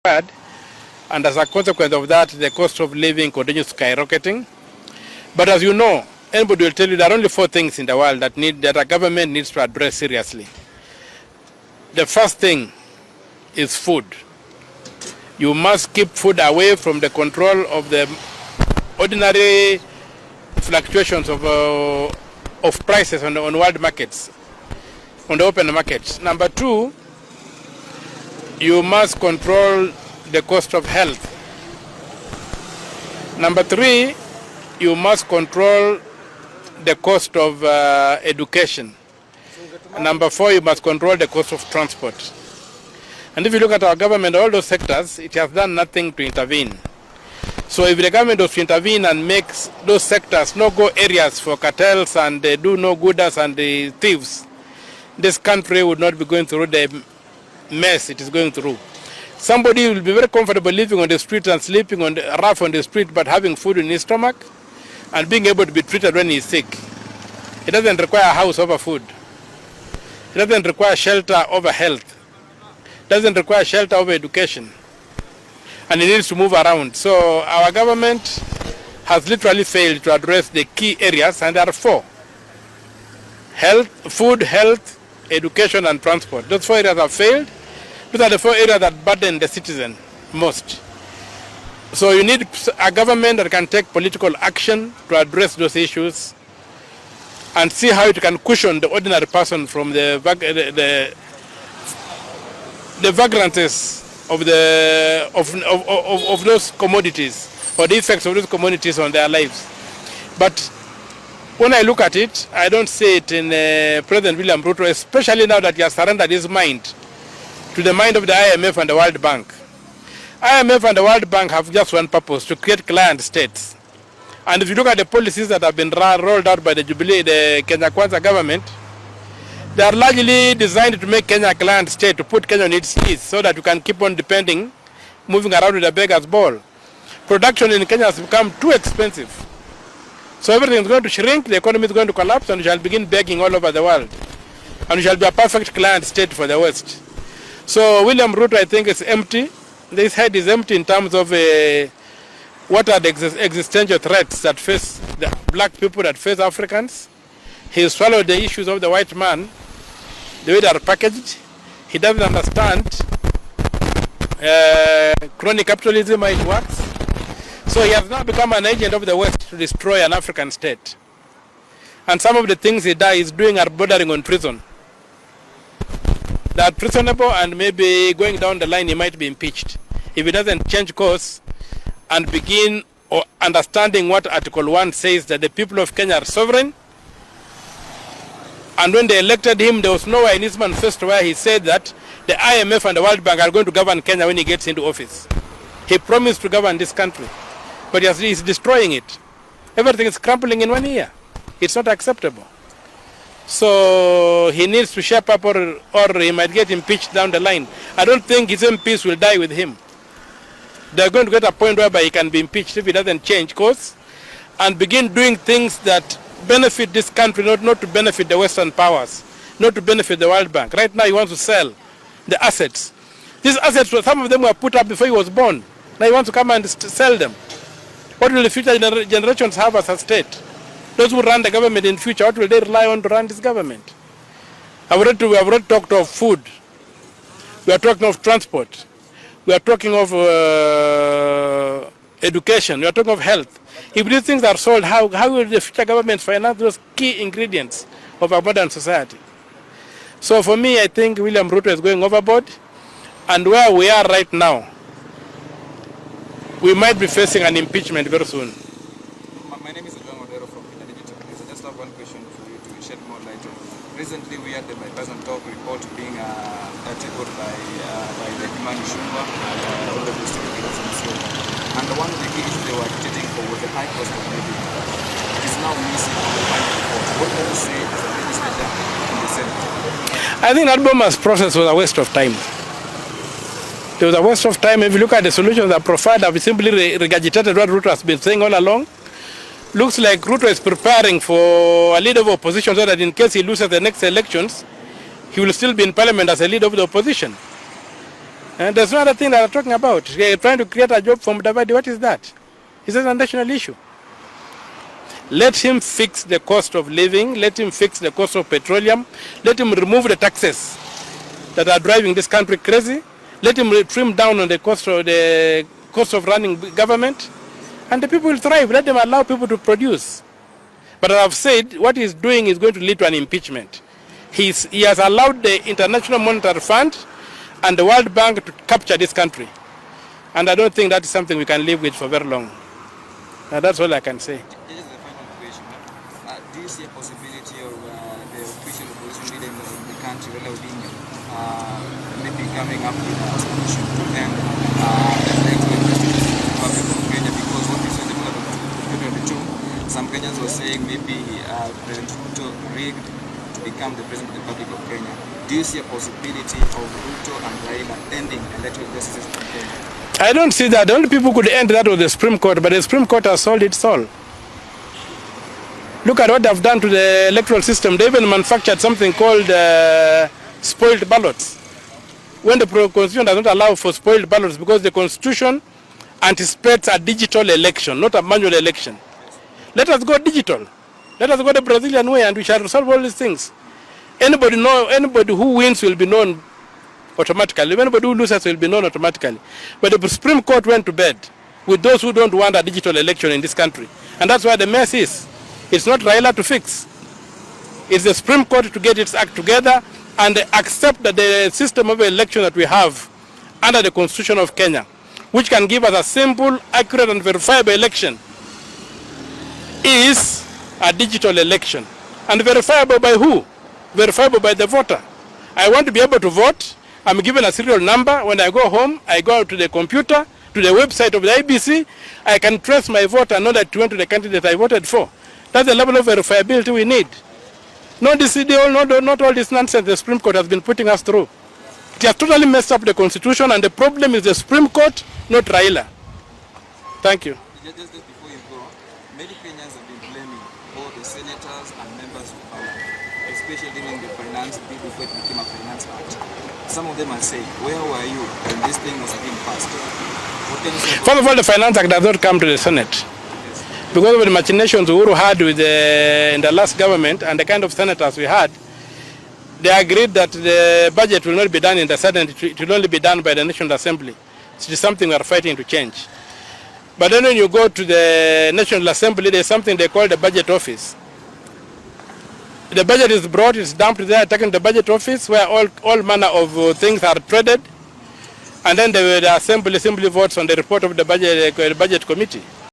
required, and as a consequence of that, the cost of living continues skyrocketing. But as you know, anybody will tell you there are only 4 things in the world that a government needs to address seriously. The first thing is food. You must keep food away from the control of the ordinary fluctuations of prices on world markets, on the open markets. Number 2, you must control the cost of health. Number 3, you must control the cost of education. Number 4, you must control the cost of transport. And if you look at our government, all those sectors, it has done nothing to intervene. So if the government was to intervene and makes those sectors no-go areas for cartels and do no-gooders and the thieves, this country would not be going through the mess it is going through. Somebody will be very comfortable living on the street and sleeping on rough on the street, but having food in his stomach and being able to be treated when he is sick. It doesn't require a house over food. It doesn't require shelter over health. It doesn't require shelter over education. And it needs to move around. So our government has literally failed to address the key areas, and there are 4. Food, health, education, and transport. Those 4 areas have failed. Those are the 4 areas that burden the citizen most. So you need a government that can take political action to address those issues and see how it can cushion the ordinary person from the vagrancies of those commodities, or the effects of those commodities on their lives. But when I look at it, I don't see it in President William Ruto, especially now that he has surrendered his mind to the mind of the IMF and the World Bank. IMF and the World Bank have just one purpose: to create client states. And if you look at the policies that have been rolled out by the Kenya Kwanza government, they are largely designed to make Kenya a client state, to put Kenya on its knees so that you can keep on moving around with a beggar's ball. Production in Kenya has become too expensive. So everything is going to shrink, the economy is going to collapse, and we shall begin begging all over the world. And we shall be a perfect client state for the West. So William Ruto, I think, is empty. This head is empty in terms of what are the existential threats that face the black people, that face Africans. He swallowed the issues of the white man, the way they are packaged. He doesn't understand crony capitalism, how it works. So he has now become an agent of the West to destroy an African state. And some of the things he is doing are bordering on treason. They are treasonable, and maybe going down the line he might be impeached if he doesn't change course and begin understanding what Article 1 says, that the people of Kenya are sovereign. And when they elected him, there was nowhere in his manifesto where he said that the IMF and the World Bank are going to govern Kenya when he gets into office. He promised to govern this country, but he's destroying it. Everything is crumbling in 1 year. It's not acceptable. So he needs to shape up, or he might get impeached down the line. I don't think his MPs will die with him. They're going to get a point whereby he can be impeached if he doesn't change course and begin doing things that benefit this country, not to benefit the Western powers, not to benefit the World Bank. Right now he wants to sell the assets. These assets, some of them were put up before he was born. Now he wants to come and sell them. What will the future generations have as a state? Those who run the government in future, what will they rely on to run this government? We have already talked of food. We are talking of transport. We are talking of education. We are talking of health. If these things are sold, how will the future governments finance those key ingredients of our modern society? So for me, I think William Ruto is going overboard. And where we are right now, we might be facing an impeachment very soon. My name is from Kenya. I just have one question for you to shed more light on. Recently, we had the bipartisan talk report being tabled by the herman and all the distributors and so on. And one of the key issues they were agitating for was the high cost of living. It is now missing from the final report. What can you say as a legislator in the Senate? I think that Boma's process was a waste of time. It was a waste of time. If you look at the solutions that provided, I've simply regurgitated what Ruto has been saying all along. Looks like Ruto is preparing for a leader of opposition so that in case he loses the next elections, he will still be in parliament as a leader of the opposition. And there's no other thing that I'm talking about. They're trying to create a job for Mutembei. What is that? Is that a national issue? Let him fix the cost of living. Let him fix the cost of petroleum. Let him remove the taxes that are driving this country crazy. Let him trim down on the cost of running government, and the people will thrive. Let them allow people to produce. But as I've said, what he's doing is going to lead to an impeachment. He has allowed the International Monetary Fund and the World Bank to capture this country. And I don't think that is something we can live with for very long. That's all I can say. This is the final question. Do you see a possibility of the official opposition leader in the country, Raila ODINGA, maybe coming up with a solution to end the Republic of Kenya? Because what we said in 2022, some Kenyans were saying maybe President Ruto rigged to become the President of the Republic of Kenya. Do you see a possibility of Ruto and Raila ending electoral justice in Kenya? I don't see that. The only people who could end that was the Supreme Court, but the Supreme Court has sold its soul. Look at what they've done to the electoral system. They even manufactured something called spoiled ballots. When the Constitution does not allow for spoiled ballots, because the Constitution anticipates a digital election, not a manual election. Let us go digital. Let us go the Brazilian way, and we shall resolve all these things. Anybody who wins will be known automatically. Anybody who loses will be known automatically. But the Supreme Court went to bed with those who don't want a digital election in this country. And that's why the mess is. It's not Raila to fix. It's the Supreme Court to get its act together and accept that the system of election that we have under the Constitution of Kenya, which can give us a simple, accurate and verifiable election, is a digital election. And verifiable by who? Verifiable by the voter. I want to be able to vote. I'm given a serial number. When I go home, I go to the computer, to the website of the IBC. I can trace my vote and know that it went to the candidate I voted for. That's the level of verifiability we need. Not all this nonsense the Supreme Court has been putting us through. It has totally messed up the Constitution, and the problem is the Supreme Court, not Raila. Thank you. Just before you go, many Kenyans have been blaming both the senators and members of parliament, especially during the finance bill before it became a finance act. Some of them are saying, where were you when this thing was being passed? What can you say? First of all, the finance act does not come to the Senate. Yes. Because of the machinations Uhuru had with in the last government and the kind of senators we had, they agreed that the budget will not be done in the Senate, it will only be done by the National Assembly. It is something we are fighting to change. But then when you go to the National Assembly, there is something they call the budget office. The budget is brought, it's dumped there, taken the budget office where all manner of things are traded, and then the assembly votes on the report of the budget committee.